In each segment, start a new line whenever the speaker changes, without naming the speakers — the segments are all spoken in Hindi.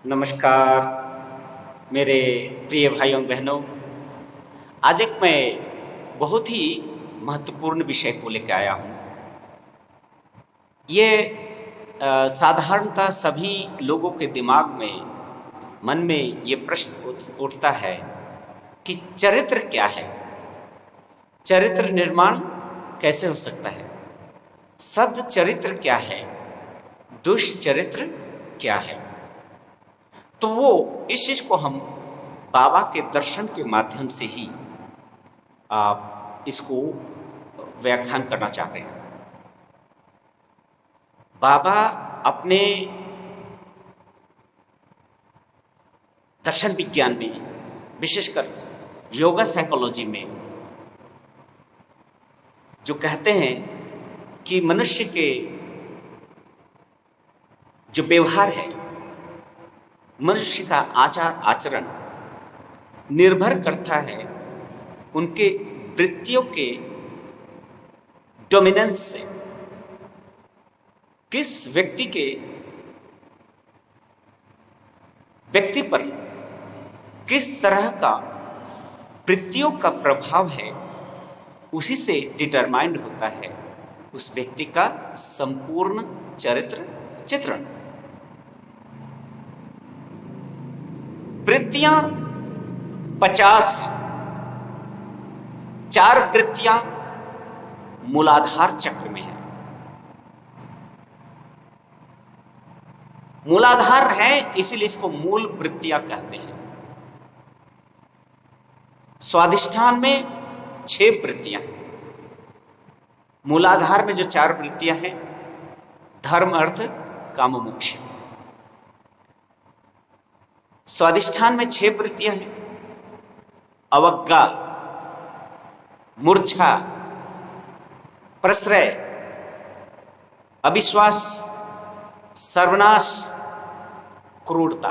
नमस्कार मेरे प्रिय भाइयों बहनों। आज एक मैं बहुत ही महत्वपूर्ण विषय को लेकर आया हूँ। ये साधारणतः सभी लोगों के दिमाग में मन में ये प्रश्न उठता है कि चरित्र क्या है। चरित्र निर्माण कैसे हो सकता है। सद्चरित्र क्या है, दुष्चरित्र क्या है। तो वो इस चीज को हम बाबा के दर्शन के माध्यम से ही आप इसको व्याख्यान करना चाहते हैं। बाबा अपने दर्शन विज्ञान में, विशेषकर योगा साइकोलॉजी में, जो कहते हैं कि मनुष्य के जो व्यवहार है, मनुष्य का आचार आचरण निर्भर करता है उनके वृत्तियों के डोमिनेंस से। किस व्यक्ति पर किस तरह का वृत्तियों का प्रभाव है, उसी से डिटरमाइंड होता है उस व्यक्ति का संपूर्ण चरित्र चित्रण। वृत्तियां 50 हैं। 4 वृत्तियां मूलाधार चक्र में है। मूलाधार है इसीलिए इसको मूल वृत्तियां कहते हैं। स्वादिष्ठान में 6 वृत्तियां। मूलाधार में जो 4 वृत्तियां हैं, धर्म अर्थ काम मोक्ष। स्वादिष्ठान में 6 वृत्तियां हैं। अवज्ञा, मूर्छा, प्रश्रय, अविश्वास, सर्वनाश, क्रूरता।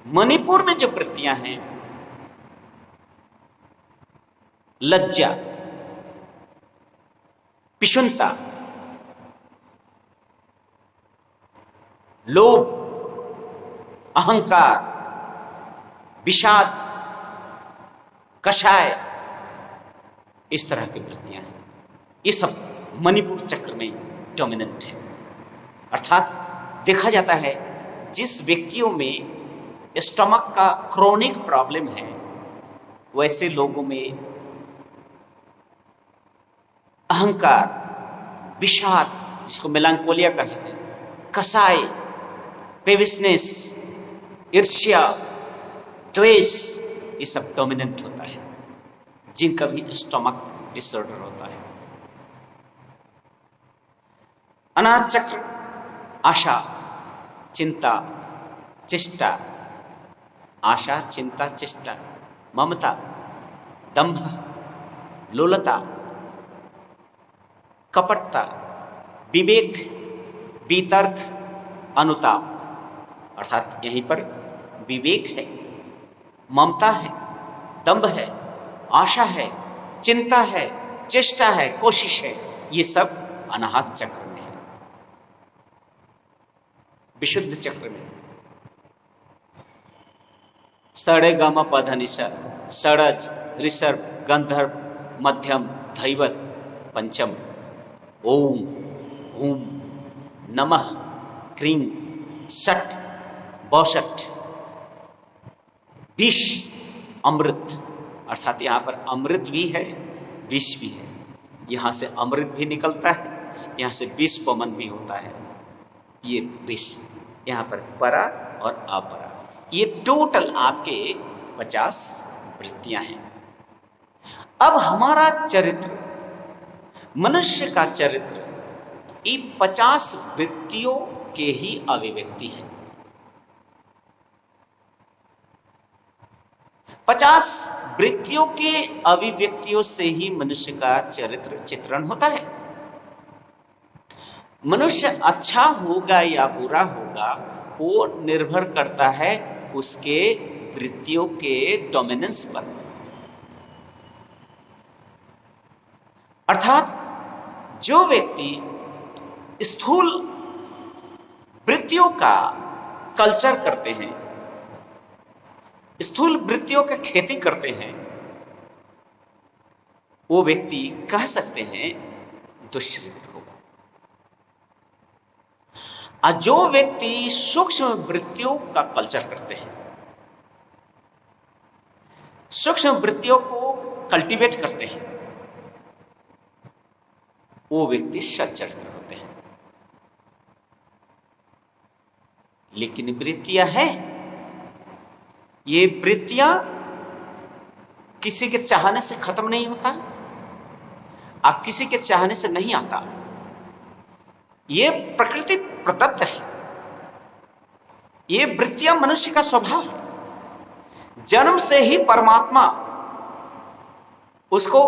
मणिपुर में जो वृत्तियां हैं, लज्जा, पिशुनता, लोभ, अहंकार, विषाद, कषाय, इस तरह की वृत्तियां हैं। ये सब मणिपुर चक्र में डोमिनेंट है। अर्थात देखा जाता है जिस व्यक्तियों में स्टमक का क्रोनिक प्रॉब्लम है, वैसे लोगों में अहंकार, विषाद, जिसको मेलांकोलिया कह सकते हैं, कसाय, पेविसनेस, ईर्ष्या, द्वेष, ये सब डोमिनेंट होता है जिनका भी स्टमक डिसऑर्डर होता है। अनाहत चक्र आशा, चिंता, चेष्टा, आशा, चिंता, चेष्टा, ममता, दंभ, लोलता, कपटता, विवेक, वितर्क, अनुताप। अर्थात यहीं पर विवेक है, ममता है, दंभ है, आशा है, चिंता है, चेष्टा है, कोशिश है। ये सब अनाहत चक्र में है। विशुद्ध चक्र में सड़े गम पधनिशा, षडज, ऋषभ, गंधर्व, मध्यम, धैवत, पंचम, ओम, हूम, नमः, क्रीम, सट, बौसठ, विष, अमृत। अर्थात यहाँ पर अमृत भी है, विष भी है। यहाँ से अमृत भी निकलता है, यहाँ से विष पमन भी होता है। ये विष, यहाँ पर परा और अपरा, ये टोटल आपके 50 वृत्तियां हैं। अब हमारा चरित्र, मनुष्य का चरित्र, ये 50 वृत्तियों के ही अभिव्यक्ति है। 50 वृत्तियों के अभिव्यक्तियों से ही मनुष्य का चरित्र चित्रण होता है। मनुष्य अच्छा होगा या बुरा होगा, वो निर्भर करता है उसके वृत्तियों के डोमिनेंस पर। अर्थात जो व्यक्ति स्थूल वृत्तियों वृत्तियों का कल्चर करते हैं, स्थूल वृत्तियों की खेती करते हैं, वो व्यक्ति कह सकते हैं दुष्चरित्र होगा। और जो व्यक्ति सूक्ष्म वृत्तियों का कल्चर करते हैं, सूक्ष्म वृत्तियों को कल्टीवेट करते हैं, वो व्यक्ति सच्चरित्र होते हैं। लेकिन वृत्तियां हैं, ये वृत्तियां किसी के चाहने से खत्म नहीं होता और किसी के चाहने से नहीं आता। ये प्रकृति प्रदत्त है। ये वृत्तियां मनुष्य का स्वभाव है। जन्म से ही परमात्मा उसको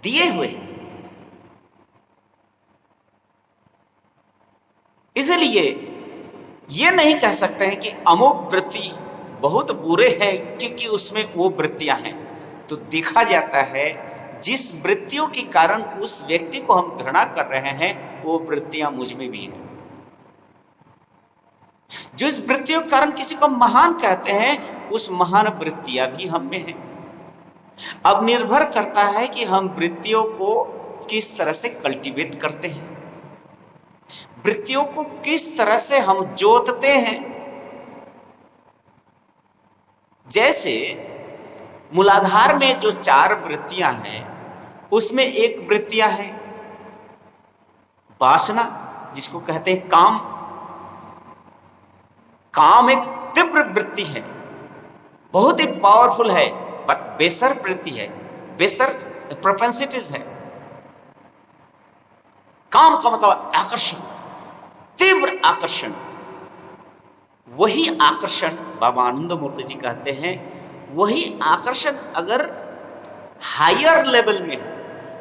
दिए हुए हैं। इसलिए ये नहीं कह सकते हैं कि अमुक वृत्ति बहुत बुरे हैं क्योंकि उसमें वो वृत्तियां हैं। तो देखा जाता है जिस वृत्तियों के कारण उस व्यक्ति को हम घृणा कर रहे हैं वो वृत्तियां मुझ में भी हैं। जिस वृत्तियों के कारण किसी को महान कहते हैं उस महान वृत्तियां भी हम में हैं। अब निर्भर करता है कि हम वृत्तियों को किस तरह से कल्टीवेट करते हैं, वृत्तियों को किस तरह से हम जोतते हैं। जैसे मूलाधार में जो 4 वृत्तियां हैं उसमें एक वृत्तियां है वासना, जिसको कहते हैं काम। काम एक तीव्र वृत्ति है, बहुत ही पावरफुल है, बट बेसर वृत्ति है, बेसर प्रोपेंसिटीज है। काम का मतलब आकर्षण, तीव्र आकर्षण। वही आकर्षण बाबा आनंद मूर्ति जी कहते हैं, वही आकर्षण अगर हायर लेवल में हो,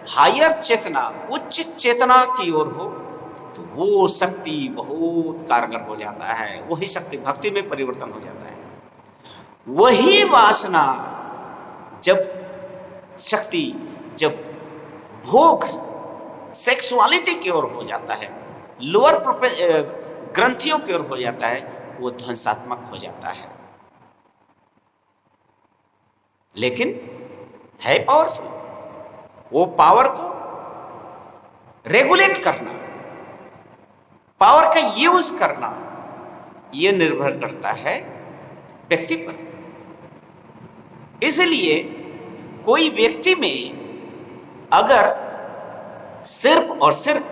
हायर चेतना, उच्च चेतना की ओर हो, तो वो शक्ति बहुत कारगर हो जाता है। वही शक्ति भक्ति में परिवर्तन हो जाता है। वही वासना जब शक्ति, जब भोग सेक्सुअलिटी की ओर हो जाता है, लोअर ग्रंथियों की ओर हो जाता है, वो ध्वंसात्मक हो जाता है। लेकिन है पावरफुल। वो पावर को रेगुलेट करना, पावर का यूज करना, यह निर्भर करता है व्यक्ति पर। इसलिए कोई व्यक्ति में अगर सिर्फ और सिर्फ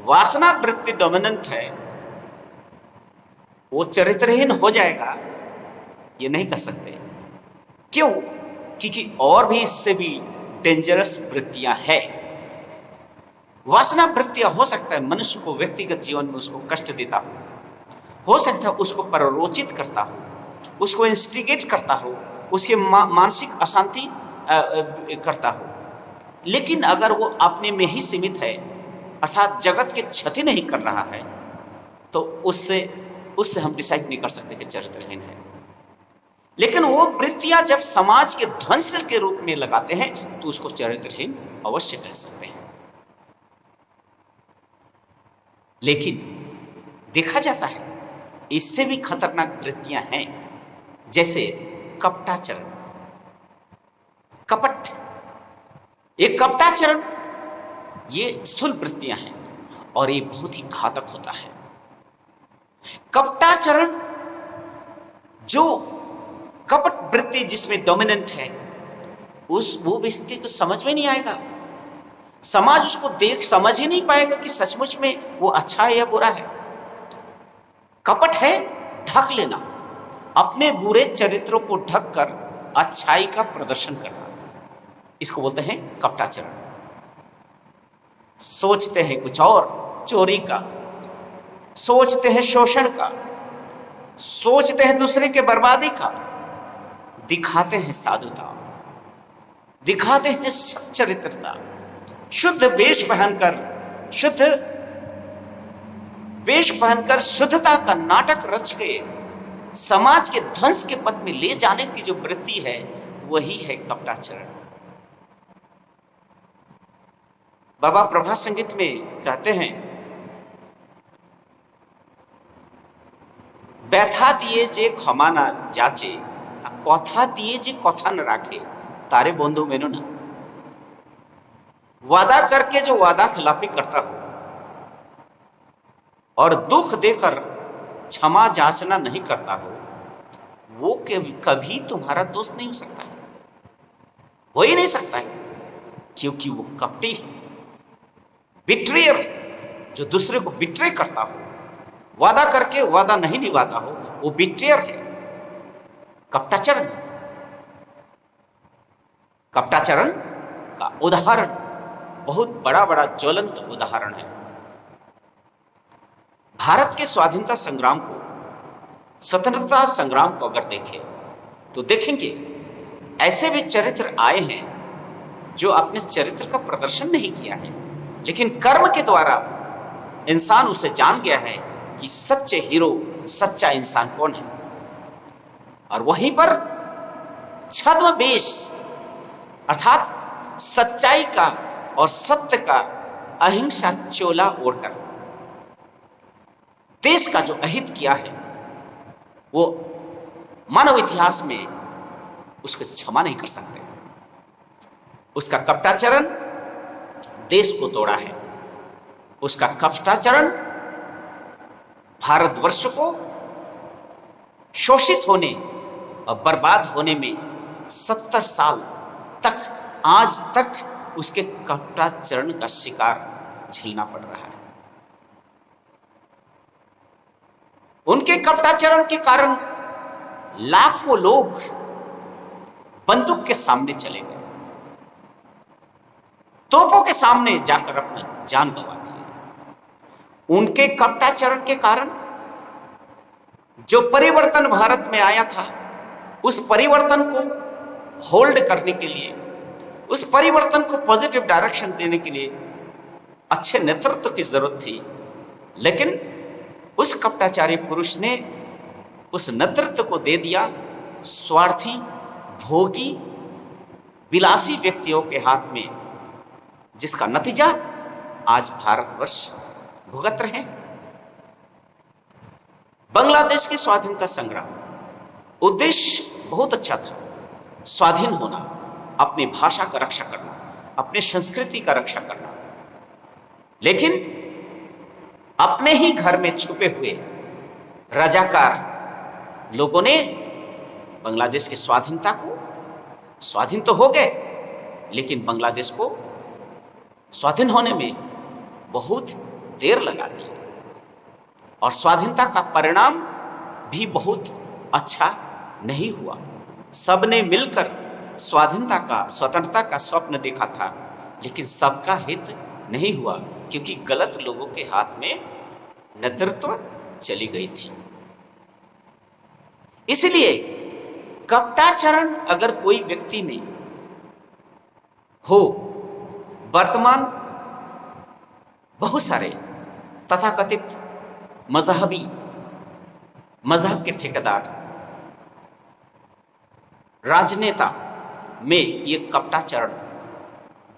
वासना वृत्ति डोमिनेंट है, वो चरित्रहीन हो जाएगा, ये नहीं कह सकते। क्यों? क्योंकि और भी इससे भी डेंजरस वृत्तियां हैं। वासना वृत्तियां हो सकता है मनुष्य को व्यक्तिगत जीवन में उसको कष्ट देता हो सकता है उसको प्ररोचित करता हो, उसको इंस्टिगेट करता हो, उसके मानसिक अशांति करता हो। लेकिन अगर वो अपने में ही सीमित है, अर्थात जगत की क्षति नहीं कर रहा है, तो उससे हम डिसाइड नहीं कर सकते कि चरित्रहीन है। लेकिन वो वृत्तियां जब समाज के ध्वंस के रूप में लगाते हैं तो उसको चरित्रहीन अवश्य कह सकते हैं। लेकिन देखा जाता है इससे भी खतरनाक वृत्तियां हैं, जैसे कपटाचरण, कपट। ये कपटाचरण, ये स्थूल वृत्तियां हैं और ये बहुत ही घातक होता है। कपटाचरण, जो कपट वृत्ति जिसमें डोमिनेंट है, वो व्यक्ति तो समझ में नहीं आएगा। समाज उसको देख समझ ही नहीं पाएगा कि सचमुच में वो अच्छा है या बुरा है। कपट है ढक लेना, अपने बुरे चरित्रों को ढककर अच्छाई का प्रदर्शन करना, इसको बोलते हैं कपटाचरण। सोचते हैं कुछ और, चोरी का, सोचते हैं शोषण का, सोचते हैं दूसरे के बर्बादी का, दिखाते हैं साधुता, दिखाते हैं सच्चरित्रता। शुद्ध वेश पहनकर शुद्धता का नाटक रच के समाज के ध्वंस के पथ में ले जाने की जो वृत्ति है, वही है कपटाचरण। बाबा प्रभात संगीत में कहते हैं ব্যথা দিয়ে যে ক্ষমা না যাচে, কথা দিয়ে যে কথা न রাখে, तारे बंधु मेनू ना। वादा करके जो वादा खिलाफी करता हो और दुख देकर क्षमा जाचना नहीं करता हो, वो कभी तुम्हारा दोस्त नहीं हो सकता है, हो ही नहीं सकता है, क्योंकि वो कपटी है, बिट्रियर। जो दूसरे को बिट्रे करता हो, वादा करके वादा नहीं निभाता हो, वो बिट्रियर है, कपटाचरण। कपटाचरण का उदाहरण, बहुत बड़ा बड़ा ज्वलंत उदाहरण है। भारत के स्वाधीनता संग्राम को, स्वतंत्रता संग्राम को अगर देखें तो देखेंगे ऐसे भी चरित्र आए हैं जो अपने चरित्र का प्रदर्शन नहीं किया है, लेकिन कर्म के द्वारा इंसान उसे जान गया है कि सच्चे हीरो, सच्चा इंसान कौन है। और वहीं पर छद्मवेश अर्थात सच्चाई का और सत्य का अहिंसा चोला ओढ़कर देश का जो अहित किया है, वो मानव इतिहास में उसको क्षमा नहीं कर सकते। उसका कपटाचरण देश को तोड़ा है, उसका कपटाचरण भारतवर्ष को शोषित होने और बर्बाद होने में 70 साल तक, आज तक उसके कपटाचरण का शिकार झेलना पड़ रहा है। उनके कपटाचरण के कारण लाखों लोग बंदूक के सामने चले गए, तोपों के सामने जाकर अपना जान गंवा दिए। उनके कपटाचरण के कारण जो परिवर्तन भारत में आया था, उस परिवर्तन को होल्ड करने के लिए, उस परिवर्तन को पॉजिटिव डायरेक्शन देने के लिए अच्छे नेतृत्व की जरूरत थी, लेकिन उस कपटाचारी पुरुष ने उस नेतृत्व को दे दिया स्वार्थी, भोगी, विलासी व्यक्तियों के हाथ में, जिसका नतीजा आज भारतवर्ष भुगत रहे। बांग्लादेश की स्वाधीनता संग्राम उद्देश्य बहुत अच्छा था, स्वाधीन होना, अपनी भाषा का रक्षा करना, अपनी संस्कृति का रक्षा करना, लेकिन अपने ही घर में छुपे हुए रजाकार लोगों ने बांग्लादेश की स्वाधीनता को, स्वाधीन तो हो गए, लेकिन बांग्लादेश को स्वाधीन होने में बहुत देर लगा दी और स्वाधीनता का परिणाम भी बहुत अच्छा नहीं हुआ। सबने मिलकर स्वाधीनता का, स्वतंत्रता का स्वप्न देखा था, लेकिन सबका हित नहीं हुआ, क्योंकि गलत लोगों के हाथ में नेतृत्व चली गई थी। इसलिए कपटाचरण अगर कोई व्यक्ति में हो, वर्तमान बहुत सारे तथाकथित मजहब के ठेकेदार, राजनेता में ये कपटाचरण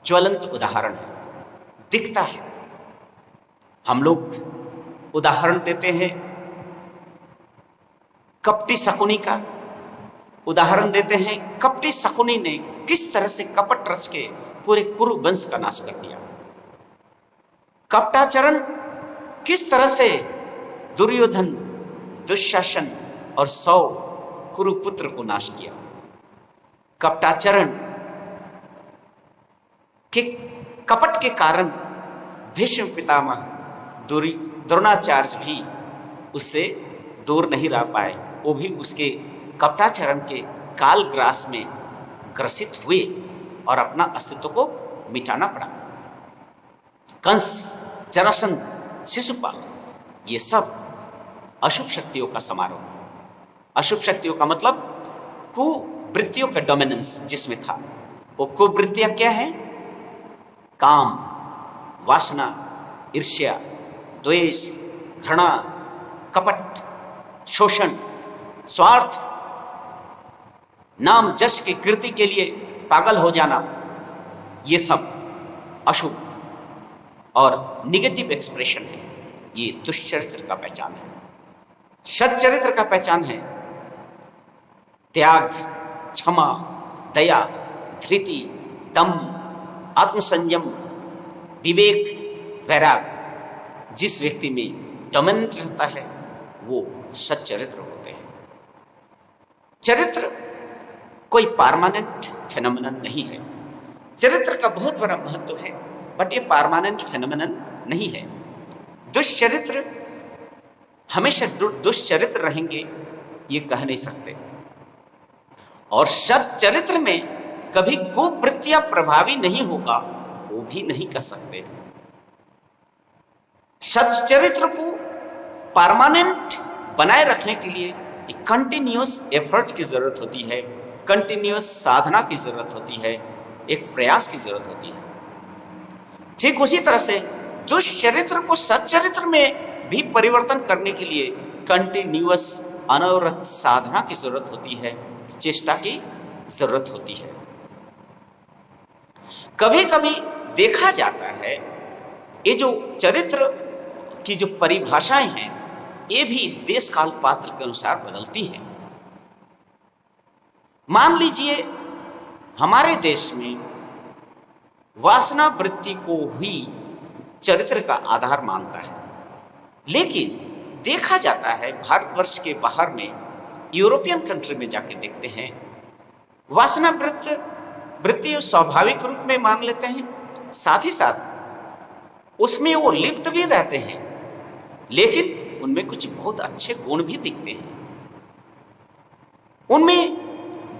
ज्वलंत उदाहरण है, दिखता है। हम लोग उदाहरण देते हैं कपटी शकुनी का, उदाहरण देते हैं कपटी शकुनी ने किस तरह से कपट रच के पूरे कुरु वंश का नाश कर दिया। कपटाचरण किस तरह से दुर्योधन, दुशासन और 100 कुरुपुत्र को नाश किया। कपटाचरण के कपट के कारण भीष्म पितामह द्रोणाचार्य भी उससे दूर नहीं रह पाए, वो भी उसके कपटाचरण के काल ग्रास में ग्रसित हुए और अपना अस्तित्व को मिटाना पड़ा। कंस, जरासंध, शिशुपाल, ये सब अशुभ शक्तियों का समारोह। अशुभ शक्तियों का मतलब कुवृत्तियों का डोमिनेंस जिसमें था। वो कुवृत्तियां क्या है? काम, वासना, ईर्ष्या, द्वेष, घृणा, कपट, शोषण, स्वार्थ, नाम जश की कीर्ति के लिए पागल हो जाना, ये सब अशुभ और निगेटिव एक्सप्रेशन है। ये दुष्चरित्र का पहचान है। सच्चरित्र का पहचान है त्याग, क्षमा, दया, धृति, दम, आत्मसंयम, विवेक, वैराग्य। जिस व्यक्ति में डोमिनेंट रहता है वो सच्चरित्र होते हैं। चरित्र कोई परमानेंट फेनोमेनन नहीं है। चरित्र का बहुत बड़ा महत्व है, बट ये परमानेंट फेनोमेनन नहीं है। दुष्चरित्र हमेशा दुष्चरित्र रहेंगे ये कह नहीं सकते, और सच्चरित्र में कभी कुवृत्तियां प्रभावी नहीं होगा वो भी नहीं कह सकते। सच्चरित्र को परमानेंट बनाए रखने के लिए एक कंटिन्यूअस एफर्ट की जरूरत होती है, कंटिन्यूअस साधना की जरूरत होती है, एक प्रयास की जरूरत होती है। ठीक उसी तरह से दुष्चरित्र को सच्चरित्र में भी परिवर्तन करने के लिए कंटिन्यूअस अनवरत साधना की जरूरत होती है, चेष्टा की जरूरत होती है। कभी कभी देखा जाता है ये जो चरित्र की जो परिभाषाएं हैं ये भी देश काल पात्र के अनुसार बदलती हैं। मान लीजिए हमारे देश में वासना वृत्ति को ही चरित्र का आधार मानता है, लेकिन देखा जाता है भारतवर्ष के बाहर में यूरोपियन कंट्री में जाके देखते हैं वासना वृत्ति स्वाभाविक रूप में मान लेते हैं, साथ ही साथ उसमें वो लिप्त भी रहते हैं, लेकिन उनमें कुछ बहुत अच्छे गुण भी दिखते हैं, उनमें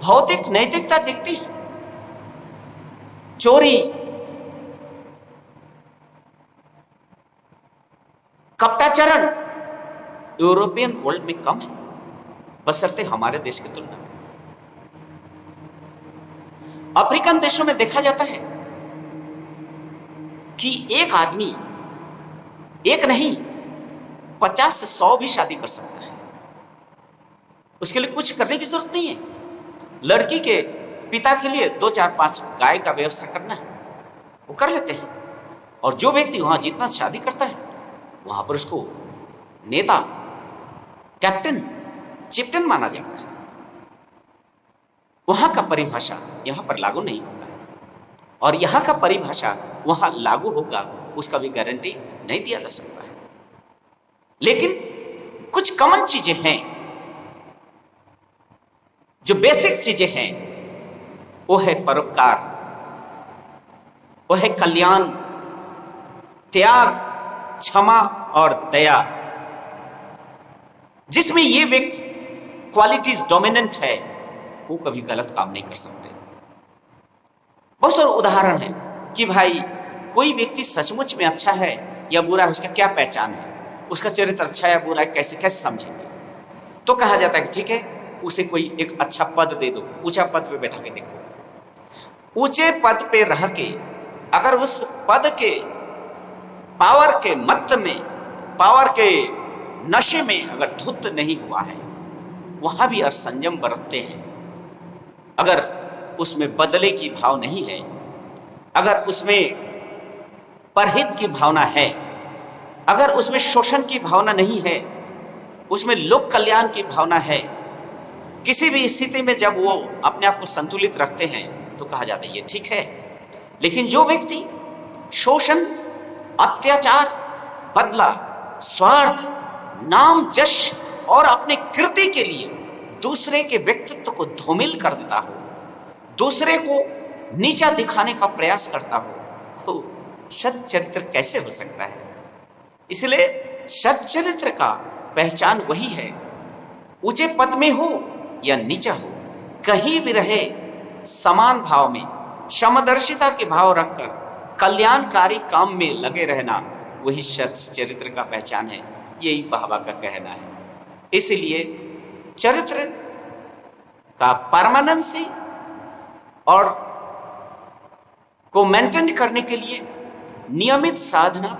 भौतिक नैतिकता दिखती है। चोरी, कपटाचरण यूरोपियन वर्ल्ड में कम है, बशर्ते हमारे देश की तुलना में। अफ्रीकन देशों में देखा जाता है कि एक आदमी एक नहीं 50 से 100 भी शादी कर सकता है, उसके लिए कुछ करने की जरूरत नहीं है। लड़की के पिता के लिए 2, 4, 5 गाय का व्यवस्था करना है, वो कर लेते हैं, और जो व्यक्ति वहां जितना शादी करता है वहां पर उसको नेता, कैप्टन, चिफ्टन माना जाता है। वहां का परिभाषा यहां पर लागू नहीं होता है, और यहां का परिभाषा वहां लागू होगा उसका भी गारंटी नहीं दिया जा सकता है। लेकिन कुछ कॉमन चीजें हैं, जो बेसिक चीजें हैं, वो है परोपकार, वो है कल्याण, त्याग, क्षमा और दया। जिसमें ये व्यक्ति क्वालिटीज डोमिनेंट है वो कभी गलत काम नहीं कर सकते। बहुत सारे उदाहरण है कि भाई कोई व्यक्ति सचमुच में अच्छा है या बुरा है, उसका क्या पहचान है, उसका चरित्र अच्छा है बुरा है कैसे कैसे समझेंगे। तो कहा जाता है कि ठीक है उसे कोई एक अच्छा पद दे दो, ऊंचा पद पे बैठा के देखो। ऊंचे पद पे रह के अगर उस पद के पावर के मत्त में, पावर के नशे में अगर धुत नहीं हुआ है, वहां भी असंयम बरतते हैं। अगर उसमें बदले की भाव नहीं है, अगर उसमें परहित की भावना है, अगर उसमें शोषण की भावना नहीं है, उसमें लोक कल्याण की भावना है, किसी भी स्थिति में जब वो अपने आप को संतुलित रखते हैं तो कहा जाता है ये ठीक है। लेकिन जो व्यक्ति शोषण, अत्याचार, बदला, स्वार्थ, नाम, जश और अपने कृति के लिए दूसरे के व्यक्तित्व को धूमिल कर देता हो, दूसरे को नीचा दिखाने का प्रयास करता हो, सच्चरित्र कैसे हो सकता है। इसलिए सच्चरित्र का पहचान वही है, ऊंचे पद में हो या नीचा हो, कहीं भी रहे समान भाव में समदर्शिता के भाव रखकर कल्याणकारी काम में लगे रहना, वही सच्चरित्र का पहचान है। यही बाबा का कहना है। इसलिए चरित्र का परमानेंसी और को मेंटेन करने के लिए नियमित साधना,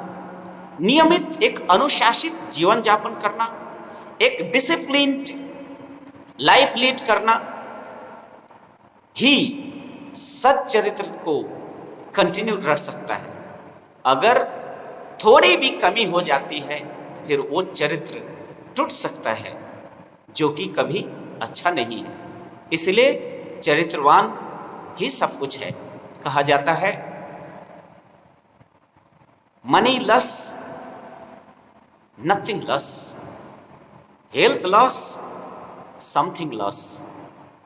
नियमित एक अनुशासित जीवन यापन करना, एक डिसिप्लिन्ड लाइफ लीड करना ही सच्चरित्र को कंटिन्यू रख सकता है। अगर थोड़ी भी कमी हो जाती है फिर वो चरित्र टूट सकता है, जो कि कभी अच्छा नहीं है। इसलिए चरित्रवान ही सब कुछ है। कहा जाता है money loss, nothing loss, health loss, something loss,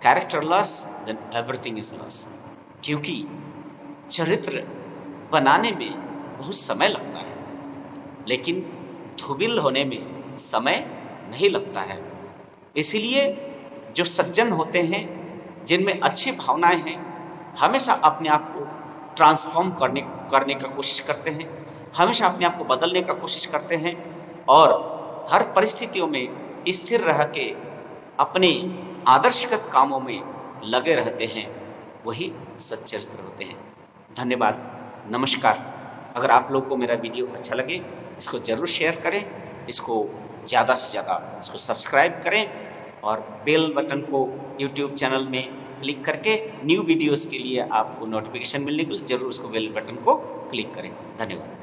character loss, then everything is loss. क्योंकि चरित्र बनाने में बहुत समय लगता है, लेकिन धूमिल होने में समय नहीं लगता है। इसलिए जो सज्जन होते हैं, जिनमें अच्छी भावनाएं हैं, हमेशा अपने आप को ट्रांसफॉर्म करने का कोशिश करते हैं, हमेशा अपने आप को बदलने का कोशिश करते हैं और हर परिस्थितियों में स्थिर रह के अपने आदर्शगत कामों में लगे रहते हैं, वही सच्चरित्र होते हैं। धन्यवाद, नमस्कार। अगर आप लोग को मेरा वीडियो अच्छा लगे, इसको ज़रूर शेयर करें, इसको ज़्यादा से ज़्यादा इसको सब्सक्राइब करें और बेल बटन को यूट्यूब चैनल में क्लिक करके न्यू वीडियोस के लिए आपको नोटिफिकेशन मिलने के लिए ज़रूर उसको बेल बटन को क्लिक करें। धन्यवाद।